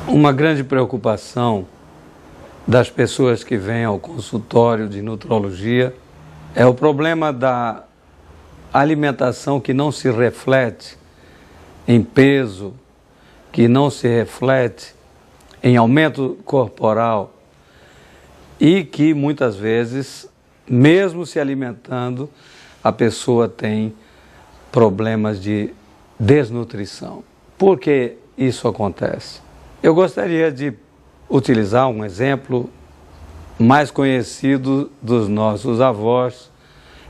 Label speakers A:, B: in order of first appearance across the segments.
A: Uma grande preocupação das pessoas que vêm ao consultório de nutrologia é o problema da alimentação que não se reflete em peso, que não se reflete em aumento corporal e que muitas vezes, mesmo se alimentando, a pessoa tem problemas de desnutrição. Por que isso acontece? Eu gostaria de utilizar um exemplo mais conhecido dos nossos avós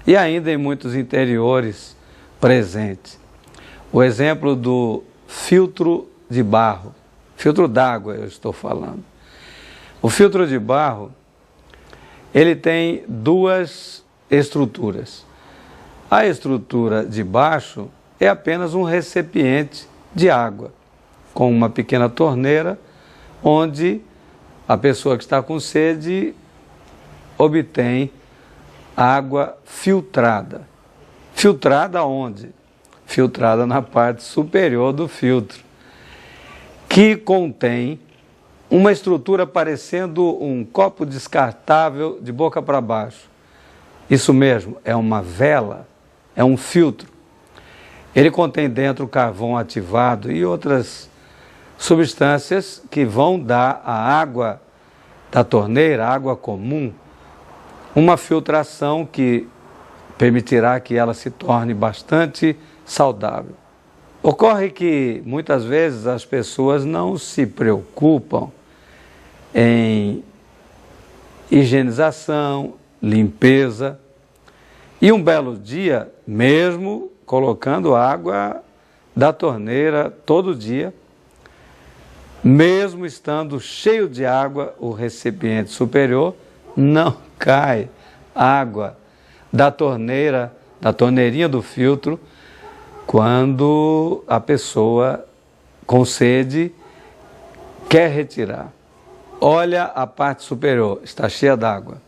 A: e ainda em muitos interiores presente. O exemplo do filtro de barro, filtro d'água eu estou falando. O filtro de barro, ele tem duas estruturas. A estrutura de baixo é apenas um recipiente de água, com uma pequena torneira, onde a pessoa que está com sede obtém água filtrada. Filtrada onde? Filtrada na parte superior do filtro, que contém uma estrutura parecendo um copo descartável de boca para baixo. Isso mesmo, é uma vela, é um filtro. Ele contém dentro carvão ativado e outras substâncias que vão dar à água da torneira, água comum, uma filtração que permitirá que ela se torne bastante saudável. Ocorre que muitas vezes as pessoas não se preocupam em higienização, limpeza, e um belo dia, mesmo colocando água da torneira todo dia, mesmo estando cheio de água, o recipiente superior não cai água da torneira, da torneirinha do filtro, quando a pessoa com sede quer retirar. Olha a parte superior, está cheia d'água.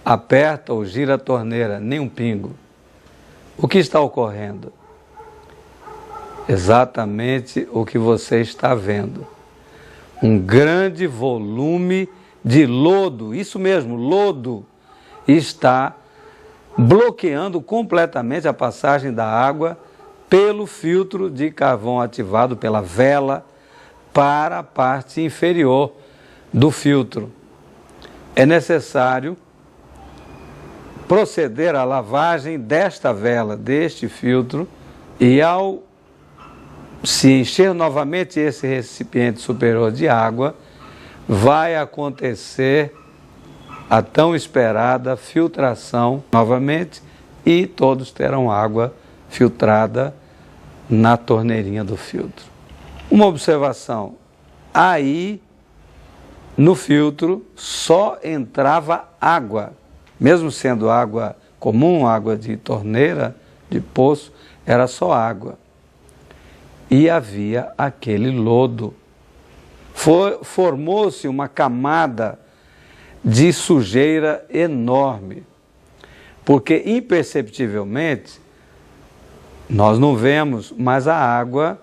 A: Aperta ou gira a torneira, nem um pingo. O que está ocorrendo? Exatamente o que você está vendo. Um grande volume de lodo, isso mesmo, lodo, está bloqueando completamente a passagem da água pelo filtro de carvão ativado, pela vela, para a parte inferior do filtro. É necessário proceder à lavagem desta vela, deste filtro, e ao se encher novamente esse recipiente superior de água, vai acontecer a tão esperada filtração novamente e todos terão água filtrada na torneirinha do filtro. Uma observação, aí no filtro só entrava água, mesmo sendo água comum, água de torneira, de poço, era só água. E havia aquele lodo. Formou-se uma camada de sujeira enorme, porque imperceptivelmente nós não vemos, mas a água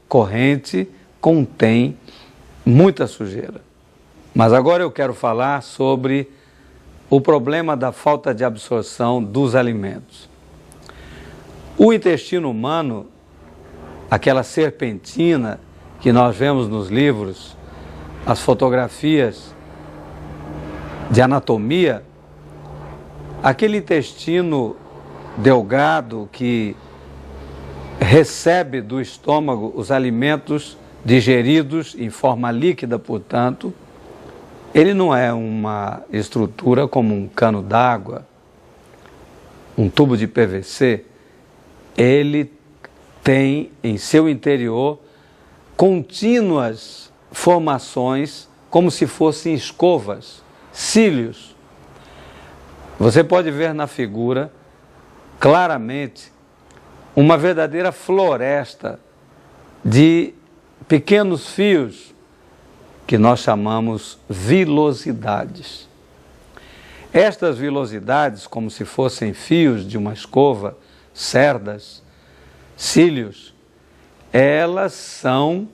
A: corrente contém muita sujeira. Mas agora eu quero falar sobre o problema da falta de absorção dos alimentos. O intestino humano, aquela serpentina que nós vemos nos livros, as fotografias de anatomia, aquele intestino delgado que recebe do estômago os alimentos digeridos em forma líquida, portanto, ele não é uma estrutura como um cano d'água, um tubo de PVC. Ele tem em seu interior contínuas formações como se fossem escovas, cílios. Você pode ver na figura claramente uma verdadeira floresta de pequenos fios que nós chamamos vilosidades. Estas vilosidades, como se fossem fios de uma escova, cerdas, cílios, elas são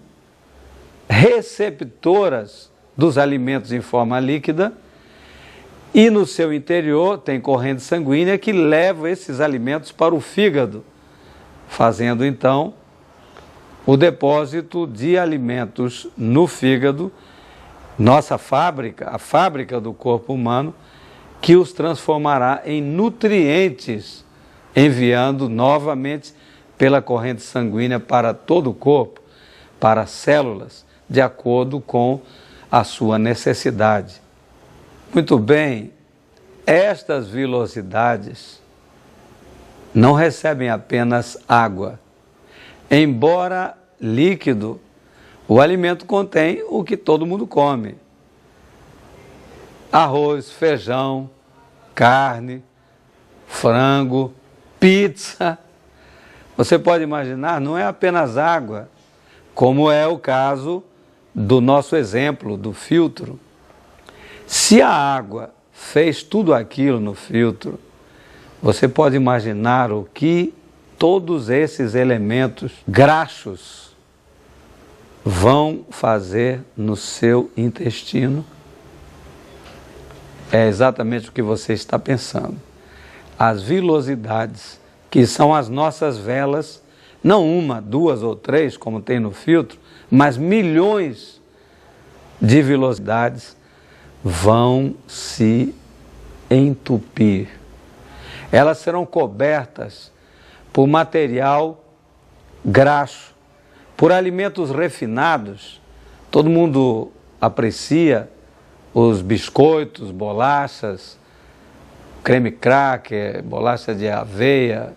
A: receptoras dos alimentos em forma líquida e no seu interior tem corrente sanguínea que leva esses alimentos para o fígado, fazendo então o depósito de alimentos no fígado, nossa fábrica, a fábrica do corpo humano, que os transformará em nutrientes, enviando novamente pela corrente sanguínea para todo o corpo, para as células, de acordo com a sua necessidade. Muito bem, estas vilosidades não recebem apenas água. Embora líquido, o alimento contém o que todo mundo come: arroz, feijão, carne, frango, pizza. Você pode imaginar, não é apenas água, como é o caso do nosso exemplo do filtro. Se a água fez tudo aquilo no filtro, você pode imaginar o que todos esses elementos graxos vão fazer no seu intestino. É exatamente o que você está pensando. As vilosidades, que são as nossas velas, não uma, duas ou três, como tem no filtro, mas milhões de vilosidades vão se entupir. Elas serão cobertas por material graxo, por alimentos refinados. Todo mundo aprecia os biscoitos, bolachas, creme cracker, bolacha de aveia,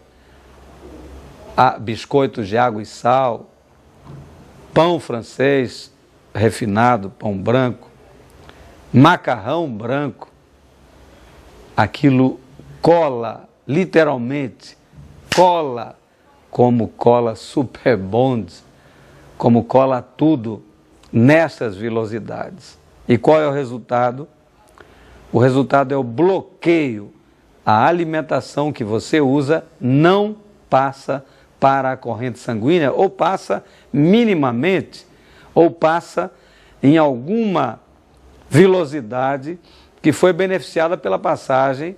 A: biscoitos de água e sal, pão francês refinado, pão branco, macarrão branco. Aquilo cola, literalmente, cola, como cola Super Bond, como cola tudo nessas vilosidades. E qual é o resultado? O resultado é o bloqueio. A alimentação que você usa não passa para a corrente sanguínea, ou passa minimamente, ou passa em alguma vilosidade que foi beneficiada pela passagem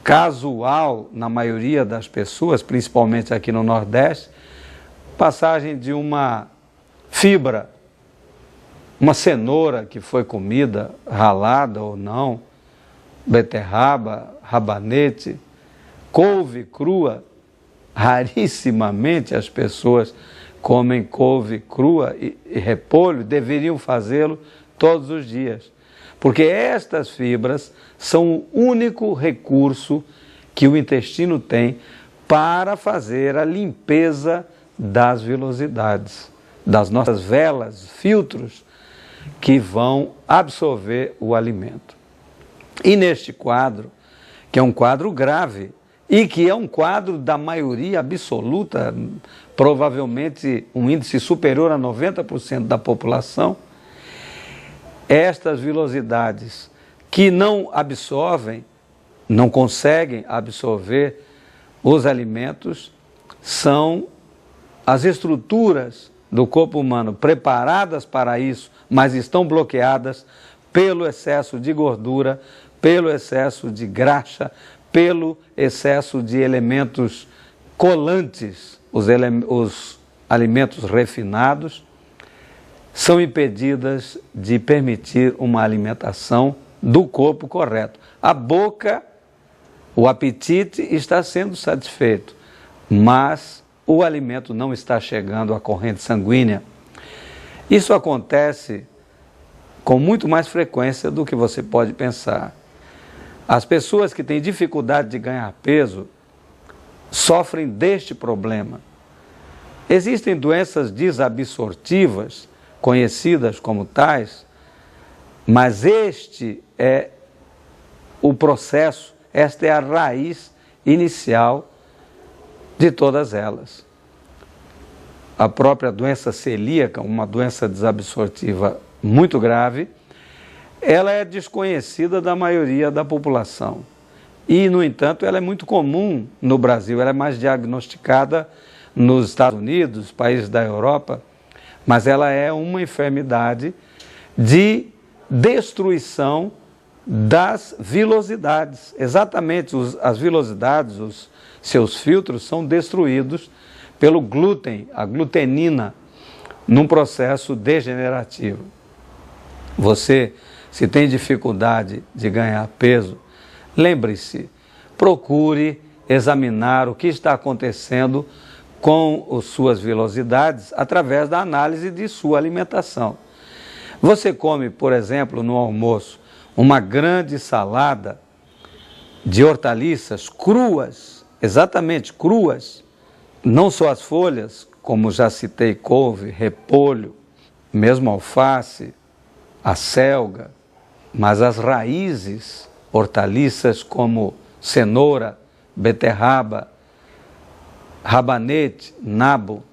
A: casual, na maioria das pessoas, principalmente aqui no Nordeste, passagem de uma fibra, uma cenoura que foi comida, ralada ou não, beterraba, rabanete, couve crua. Rarissimamente as pessoas comem couve crua e repolho, deveriam fazê-lo todos os dias, porque estas fibras são o único recurso que o intestino tem para fazer a limpeza das vilosidades, das nossas velas, filtros que vão absorver o alimento. E neste quadro, que é um quadro grave, e que é um quadro da maioria absoluta, provavelmente um índice superior a 90% da população, estas vilosidades que não absorvem, não conseguem absorver os alimentos, são as estruturas do corpo humano preparadas para isso, mas estão bloqueadas pelo excesso de gordura, pelo excesso de graxa, pelo excesso de elementos colantes. Os alimentos refinados são impedidas de permitir uma alimentação do corpo correto. A boca, o apetite está sendo satisfeito, mas o alimento não está chegando à corrente sanguínea. Isso acontece com muito mais frequência do que você pode pensar. As pessoas que têm dificuldade de ganhar peso sofrem deste problema. Existem doenças desabsortivas, conhecidas como tais, mas este é o processo, esta é a raiz inicial de todas elas. a própria doença celíaca, uma doença desabsortiva muito grave, ela é desconhecida da maioria da população. E, no entanto, ela é muito comum no Brasil, ela é mais diagnosticada nos Estados Unidos, países da Europa, mas ela é uma enfermidade de destruição das vilosidades. Exatamente, as vilosidades, os seus filtros são destruídos pelo glúten, a glutenina, num processo degenerativo. Você, se tem dificuldade de ganhar peso, lembre-se, procure examinar o que está acontecendo com as suas vilosidades através da análise de sua alimentação. Você come, por exemplo, no almoço, uma grande salada de hortaliças cruas, exatamente cruas, não só as folhas, como já citei, couve, repolho, mesmo alface, a selga, mas as raízes, hortaliças como cenoura, beterraba, rabanete, nabo,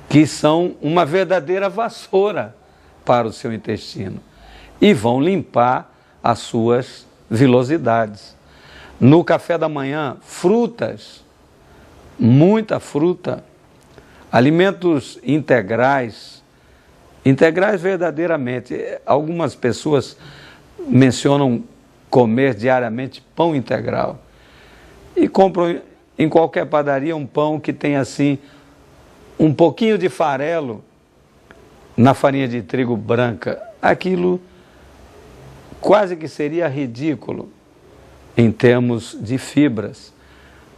A: que são uma verdadeira vassoura para o seu intestino e vão limpar as suas vilosidades. No café da manhã, frutas, muita fruta, alimentos integrais, integrais verdadeiramente. Algumas pessoas mencionam comer diariamente pão integral e compram em qualquer padaria um pão que tem assim um pouquinho de farelo na farinha de trigo branca. Aquilo quase que seria ridículo em termos de fibras,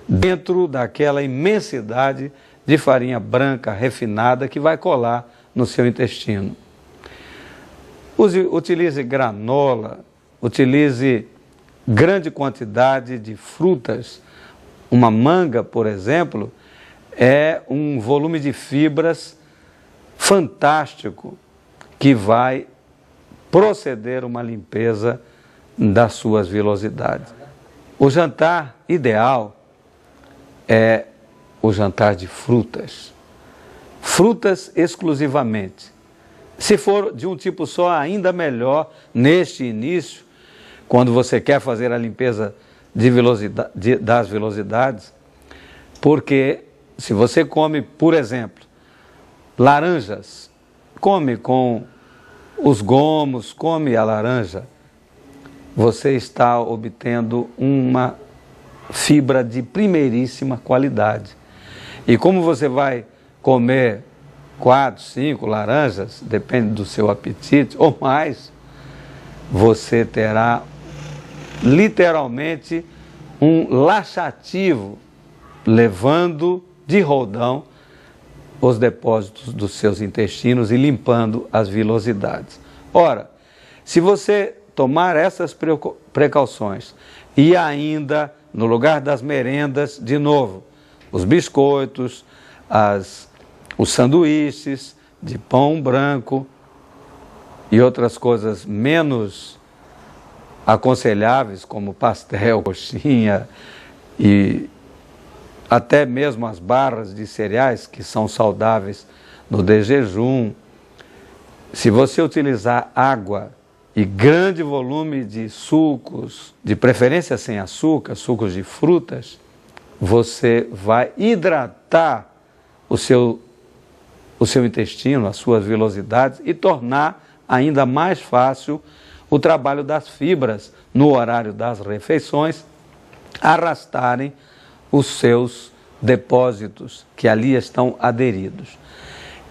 A: dentro daquela imensidade de farinha branca refinada que vai colar no seu intestino. Utilize granola, utilize grande quantidade de frutas. Uma manga, por exemplo, é um volume de fibras fantástico que vai proceder uma limpeza das suas vilosidades. O jantar ideal é o jantar de frutas. Frutas exclusivamente. Se for de um tipo só, ainda melhor neste início, quando você quer fazer a limpeza das vilosidades, porque se você come, por exemplo, laranjas, come com os gomos, come a laranja, você está obtendo uma fibra de primeiríssima qualidade. E como você vai comer 4, 5 laranjas, depende do seu apetite, ou mais, você terá literalmente um laxativo, levando de roldão os depósitos dos seus intestinos e limpando as vilosidades. Ora, se você tomar essas precauções e ainda, no lugar das merendas, de novo, os biscoitos, os sanduíches de pão branco e outras coisas menos aconselháveis, como pastel, coxinha e até mesmo as barras de cereais, que são saudáveis no desjejum. Se você utilizar água e grande volume de sucos, de preferência sem açúcar, sucos de frutas, você vai hidratar o seu intestino, as suas vilosidades e tornar ainda mais fácil o trabalho das fibras no horário das refeições, arrastarem os seus depósitos que ali estão aderidos.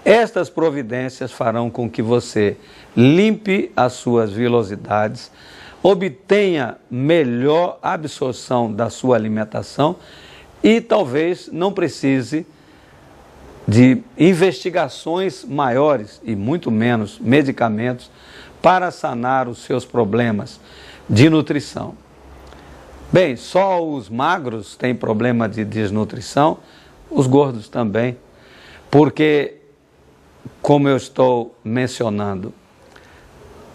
A: Estas providências farão com que você limpe as suas vilosidades, obtenha melhor absorção da sua alimentação e talvez não precise de investigações maiores e muito menos medicamentos para sanar os seus problemas de nutrição. Bem, só os magros têm problema de desnutrição, os gordos também, porque, como eu estou mencionando,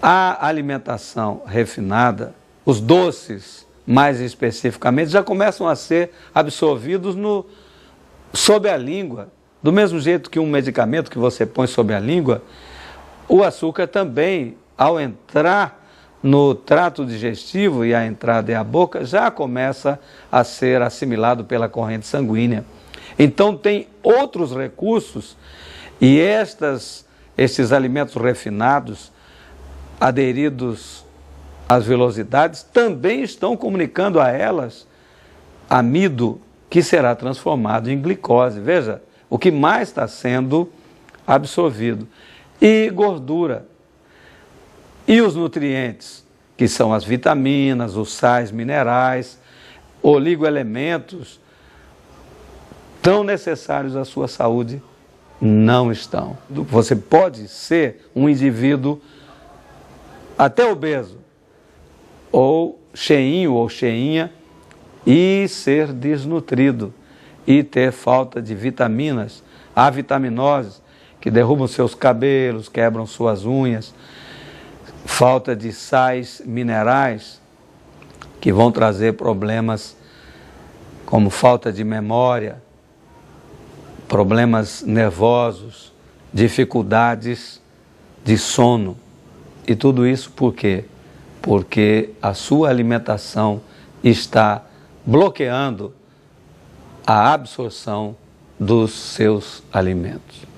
A: a alimentação refinada, os doces mais especificamente, já começam a ser absorvidos sob a língua, Do mesmo jeito que um medicamento que você põe sobre a língua, o açúcar também, ao entrar no trato digestivo e a entrada é a boca, já começa a ser assimilado pela corrente sanguínea. Então tem outros recursos e estes alimentos refinados, aderidos às velocidades, também estão comunicando a elas amido que será transformado em glicose. Veja, o que mais está sendo absorvido. E gordura. E os nutrientes, que são as vitaminas, os sais minerais, oligoelementos, tão necessários à sua saúde, não estão. Você pode ser um indivíduo até obeso, ou cheinho ou cheinha, e ser desnutrido, e ter falta de vitaminas, avitaminoses, que derrubam seus cabelos, quebram suas unhas, falta de sais minerais, que vão trazer problemas como falta de memória, problemas nervosos, dificuldades de sono. E tudo isso por quê? Porque a sua alimentação está bloqueando a absorção dos seus alimentos.